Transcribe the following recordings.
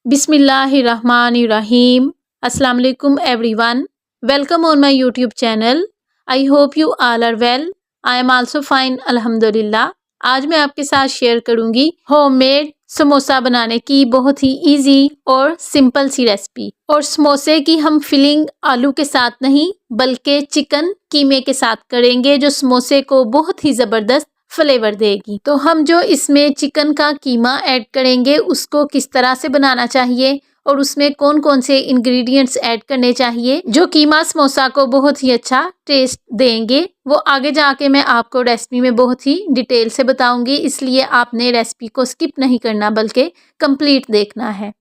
Bismillahirrahmanirrahim. Assalamu alaikum everyone. Welcome on my YouTube channel. I hope you all are well. I am also fine alhamdulillah. आज मैं आपके साथ share करूंगी homemade samosa बनाने की बहुत ही इजी और सिंपल सी रेसिपी। और समोसे की हम फिलिंग आलू के साथ नहीं बल्कि चिकन कीमे के साथ करेंगे, जो समोसे को बहुत ही ज़बरदस्त फ्लेवर देगी। तो हम जो इसमें चिकन का कीमा ऐड करेंगे उसको किस तरह से बनाना चाहिए और उसमें कौन कौन से इंग्रेडिएंट्स ऐड करने चाहिए जो कीमा समोसा को बहुत ही अच्छा टेस्ट देंगे, वो आगे जाके मैं आपको रेसिपी में बहुत ही डिटेल से बताऊंगी। इसलिए आपने रेसिपी को स्किप नहीं करना बल्कि कंप्लीट देखना है।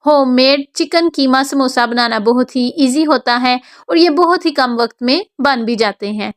होममेड चिकन कीमा समोसा बनाना बहुत ही ईजी होता है और ये बहुत ही कम वक्त में बन भी जाते हैं।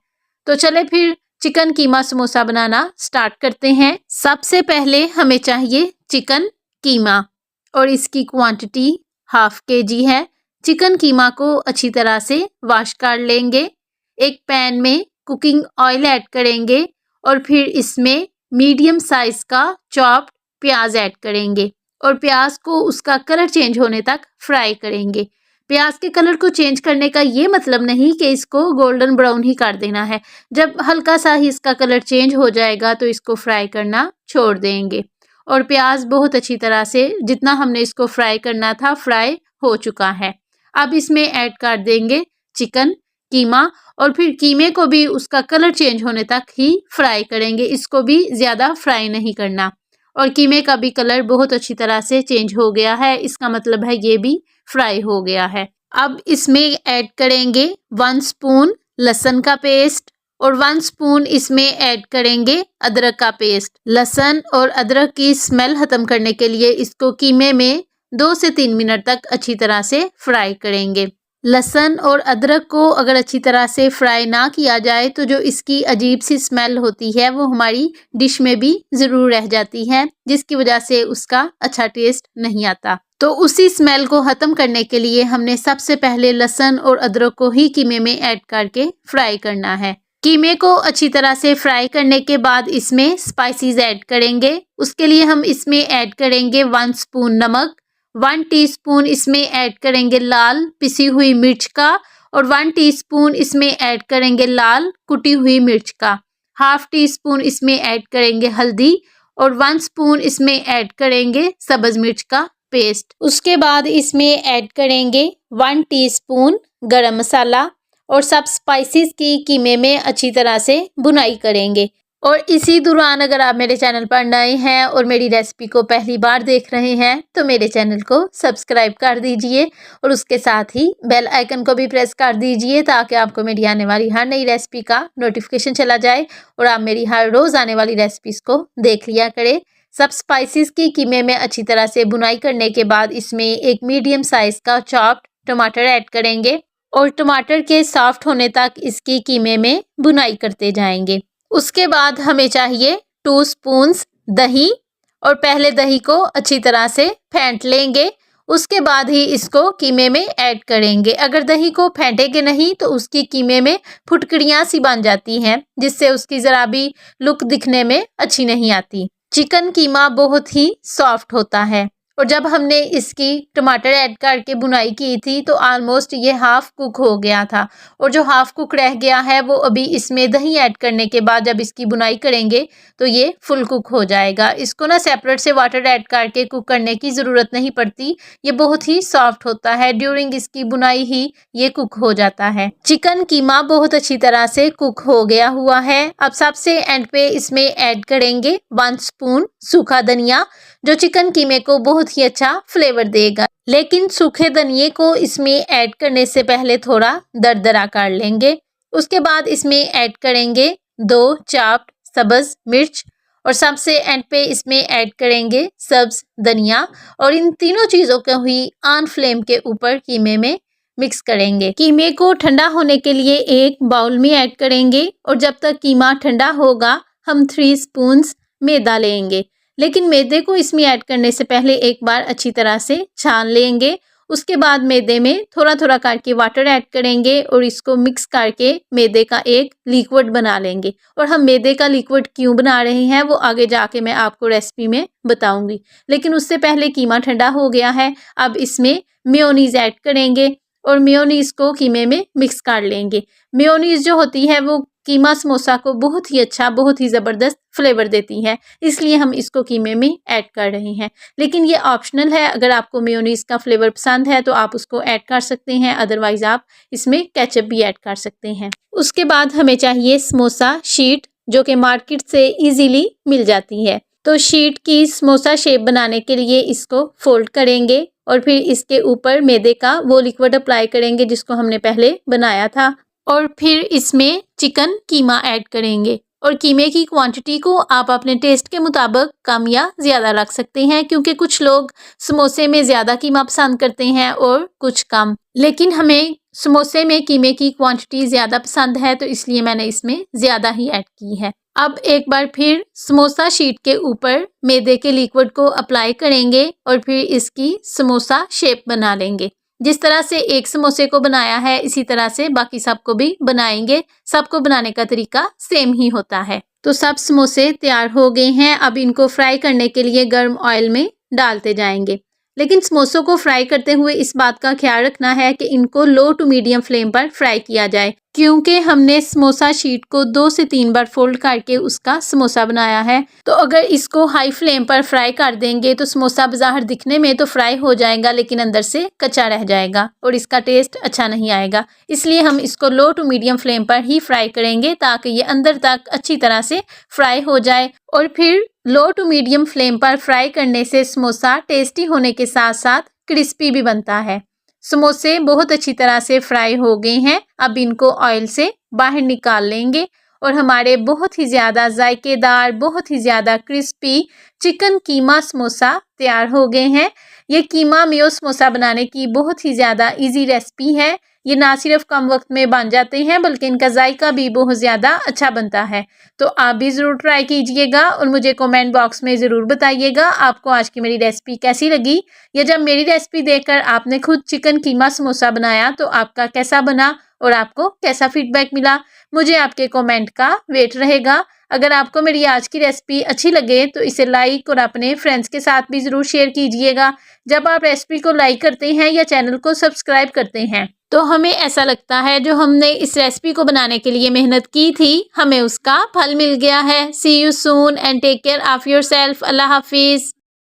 तो चले फिर चिकन कीमा समोसा बनाना स्टार्ट करते हैं। सबसे पहले हमें चाहिए चिकन कीमा और इसकी क्वांटिटी 1/2 kg है। चिकन कीमा को अच्छी तरह से वॉश कर लेंगे। एक पैन में कुकिंग ऑयल ऐड करेंगे और फिर इसमें मीडियम साइज का चॉप्ड प्याज ऐड करेंगे और प्याज को उसका कलर चेंज होने तक फ्राई करेंगे। प्याज के कलर को चेंज करने का ये मतलब नहीं कि इसको गोल्डन ब्राउन ही कर देना है। जब हल्का सा ही इसका कलर चेंज हो जाएगा तो इसको फ्राई करना छोड़ देंगे। और प्याज बहुत अच्छी तरह से जितना हमने इसको फ्राई करना था फ्राई हो चुका है। अब इसमें ऐड कर देंगे चिकन कीमा और फिर कीमे को भी उसका कलर चेंज होने तक ही फ्राई करेंगे। इसको भी ज़्यादा फ्राई नहीं करना। और कीमे का भी कलर बहुत अच्छी तरह से चेंज हो गया है, इसका मतलब है ये भी फ्राई हो गया है। अब इसमें ऐड करेंगे 1 स्पून लहसुन का पेस्ट और 1 स्पून इसमें ऐड करेंगे अदरक का पेस्ट। लहसुन और अदरक की स्मेल खत्म करने के लिए इसको कीमे में 2 से 3 मिनट तक अच्छी तरह से फ्राई करेंगे। लहसुन और अदरक को अगर अच्छी तरह से फ्राई ना किया जाए तो जो इसकी अजीब सी स्मेल होती है वो हमारी डिश में भी ज़रूर रह जाती है, जिसकी वजह से उसका अच्छा टेस्ट नहीं आता। तो उसी स्मेल को ख़त्म करने के लिए हमने सबसे पहले लहसुन और अदरक को ही कीमे में ऐड करके फ्राई करना है। कीमे को अच्छी तरह से फ्राई करने के बाद इसमें स्पाइसेस ऐड करेंगे। उसके लिए हम इसमें ऐड करेंगे 1 स्पून नमक, 1 टीस्पून इसमें ऐड करेंगे लाल पिसी हुई मिर्च का और 1 टीस्पून इसमें ऐड करेंगे लाल कुटी हुई मिर्च का। 1/2 टीस्पून इसमें ऐड करेंगे हल्दी और 1 स्पून इसमें ऐड करेंगे सब्ज़ मिर्च का पेस्ट। उसके बाद इसमें ऐड करेंगे 1 टीस्पून गरम मसाला और सब स्पाइसेस की कीमे में अच्छी तरह से भुनाई करेंगे। और इसी दौरान अगर आप मेरे चैनल पर नए हैं और मेरी रेसिपी को पहली बार देख रहे हैं तो मेरे चैनल को सब्सक्राइब कर दीजिए और उसके साथ ही बेल आइकन को भी प्रेस कर दीजिए ताकि आपको मेरी आने वाली हर नई रेसिपी का नोटिफिकेशन चला जाए और आप मेरी हर रोज़ आने वाली रेसिपीज़ को देख लिया करें। सब स्पाइसेस की कीमे में अच्छी तरह से भुनाई करने के बाद इसमें एक मीडियम साइज़ का चॉप्ड टमाटर ऐड करेंगे और टमाटर के सॉफ्ट होने तक इसकी कीमे में भुनाई करते जाएंगे। उसके बाद हमें चाहिए 2 स्पून्स दही और पहले दही को अच्छी तरह से फेंट लेंगे। उसके बाद ही इसको कीमे में ऐड करेंगे। अगर दही को फेंटेंगे नहीं तो उसकी कीमे में फुटकड़ियाँ सी बन जाती हैं, जिससे उसकी ज़रा भी लुक दिखने में अच्छी नहीं आती। चिकन कीमा बहुत ही सॉफ्ट होता है और जब हमने इसकी टमाटर ऐड करके भुनाई की थी तो ऑलमोस्ट ये हाफ़ कुक हो गया था और जो हाफ़ कुक रह गया है वो अभी इसमें दही ऐड करने के बाद जब इसकी भुनाई करेंगे तो ये फुल कुक हो जाएगा। इसको ना सेपरेट से वाटर ऐड करके कुक करने की ज़रूरत नहीं पड़ती, ये बहुत ही सॉफ्ट होता है। ड्यूरिंग इसकी भुनाई ही ये कुक हो जाता है। चिकन कीमा बहुत अच्छी तरह से कुक हो गया हुआ है। अब सबसे एंड पे इसमें ऐड करेंगे 1 स्पून सूखा धनिया, जो चिकन कीमे को बहुत ही अच्छा फ्लेवर देगा। लेकिन सूखे धनिये को इसमें ऐड करने से पहले थोड़ा दरदरा कर लेंगे। उसके बाद इसमें ऐड करेंगे 2 चॉप्ड सब्ज़ मिर्च और सबसे एंड पे इसमें ऐड करेंगे सब्ज़ धनिया और इन तीनों चीज़ों को ही ऑन फ्लेम के ऊपर कीमे में मिक्स करेंगे। कीमे को ठंडा होने के लिए एक बाउल में ऐड करेंगे और जब तक कीमा ठंडा होगा हम 3 स्पून्स मैदा लेंगे। लेकिन मैदे को इसमें ऐड करने से पहले एक बार अच्छी तरह से छान लेंगे उसके बाद मैदे में थोड़ा थोड़ा करके वाटर ऐड करेंगे और इसको मिक्स करके मैदे का एक लिक्विड बना लेंगे। और हम मैदे का लिक्विड क्यों बना रहे हैं वो आगे जाके मैं आपको रेसिपी में बताऊंगी। लेकिन उससे पहले कीमा ठंडा हो गया है। अब इसमें मेयोनीज़ ऐड करेंगे और मेयोनीज़ को कीमे में मिक्स कर लेंगे। मेयोनीज़ जो होती है वो कीमा समोसा को बहुत ही अच्छा, बहुत ही ज़बरदस्त फ्लेवर देती है, इसलिए हम इसको कीमे में ऐड कर रहे हैं। लेकिन ये ऑप्शनल है, अगर आपको मेयोनीज़ का फ्लेवर पसंद है तो आप उसको ऐड कर सकते हैं, अदरवाइज़ आप इसमें केचप भी ऐड कर सकते हैं। उसके बाद हमें चाहिए समोसा शीट, जो कि मार्केट से ईजीली मिल जाती है। तो शीट की समोसा शेप बनाने के लिए इसको फोल्ड करेंगे और फिर इसके ऊपर मैदे का वो लिक्विड अप्लाई करेंगे जिसको हमने पहले बनाया था, और फिर इसमें चिकन कीमा ऐड करेंगे। और कीमे की क्वांटिटी को आप अपने टेस्ट के मुताबिक कम या ज़्यादा रख सकते हैं, क्योंकि कुछ लोग समोसे में ज़्यादा कीमा पसंद करते हैं और कुछ कम। लेकिन हमें समोसे में कीमे की क्वांटिटी ज़्यादा पसंद है, तो इसलिए मैंने इसमें ज़्यादा ही ऐड की है। अब एक बार फिर समोसा शीट के ऊपर मैदे के लिक्विड को अप्लाई करेंगे और फिर इसकी समोसा शेप बना लेंगे। जिस तरह से एक समोसे को बनाया है इसी तरह से बाकी सबको भी बनाएंगे। सबको बनाने का तरीका सेम ही होता है। तो सब समोसे तैयार हो गए हैं। अब इनको फ्राई करने के लिए गर्म ऑयल में डालते जाएंगे। लेकिन समोसों को फ्राई करते हुए इस बात का ख्याल रखना है कि इनको लो टू मीडियम फ्लेम पर फ्राई किया जाए, क्योंकि हमने समोसा शीट को 2 से 3 बार फोल्ड करके उसका समोसा बनाया है। तो अगर इसको हाई फ्लेम पर फ्राई कर देंगे तो समोसा बाहर दिखने में तो फ्राई हो जाएगा, लेकिन अंदर से कच्चा रह जाएगा और इसका टेस्ट अच्छा नहीं आएगा। इसलिए हम इसको लो टू मीडियम फ्लेम पर ही फ्राई करेंगे ताकि ये अंदर तक अच्छी तरह से फ्राई हो जाए। और फिर लो टू मीडियम फ्लेम पर फ्राई करने से समोसा टेस्टी होने के साथ साथ क्रिस्पी भी बनता है। समोसे बहुत अच्छी तरह से फ्राई हो गए हैं। अब इनको ऑयल से बाहर निकाल लेंगे और हमारे बहुत ही ज़्यादा जायकेदार, बहुत ही ज़्यादा क्रिस्पी चिकन कीमा समोसा तैयार हो गए हैं। ये कीमा मेयो समोसा बनाने की बहुत ही ज़्यादा इजी रेसिपी है। ये ना सिर्फ कम वक्त में बन जाते हैं बल्कि इनका जायका भी बहुत ज़्यादा अच्छा बनता है। तो आप भी ज़रूर ट्राई कीजिएगा और मुझे कमेंट बॉक्स में ज़रूर बताइएगा आपको आज की मेरी रेसिपी कैसी लगी, या जब मेरी रेसिपी देखकर आपने खुद चिकन कीमा समोसा बनाया तो आपका कैसा बना और आपको कैसा फीडबैक मिला। मुझे आपके कमेंट का वेट रहेगा। अगर आपको मेरी आज की रेसिपी अच्छी लगे तो इसे लाइक और अपने फ्रेंड्स के साथ भी ज़रूर शेयर कीजिएगा। जब आप रेसिपी को लाइक करते हैं या चैनल को सब्सक्राइब करते हैं तो हमें ऐसा लगता है जो हमने इस रेसिपी को बनाने के लिए मेहनत की थी हमें उसका फल मिल गया है। See you soon and take care of yourself. अल्लाह हाफिज़।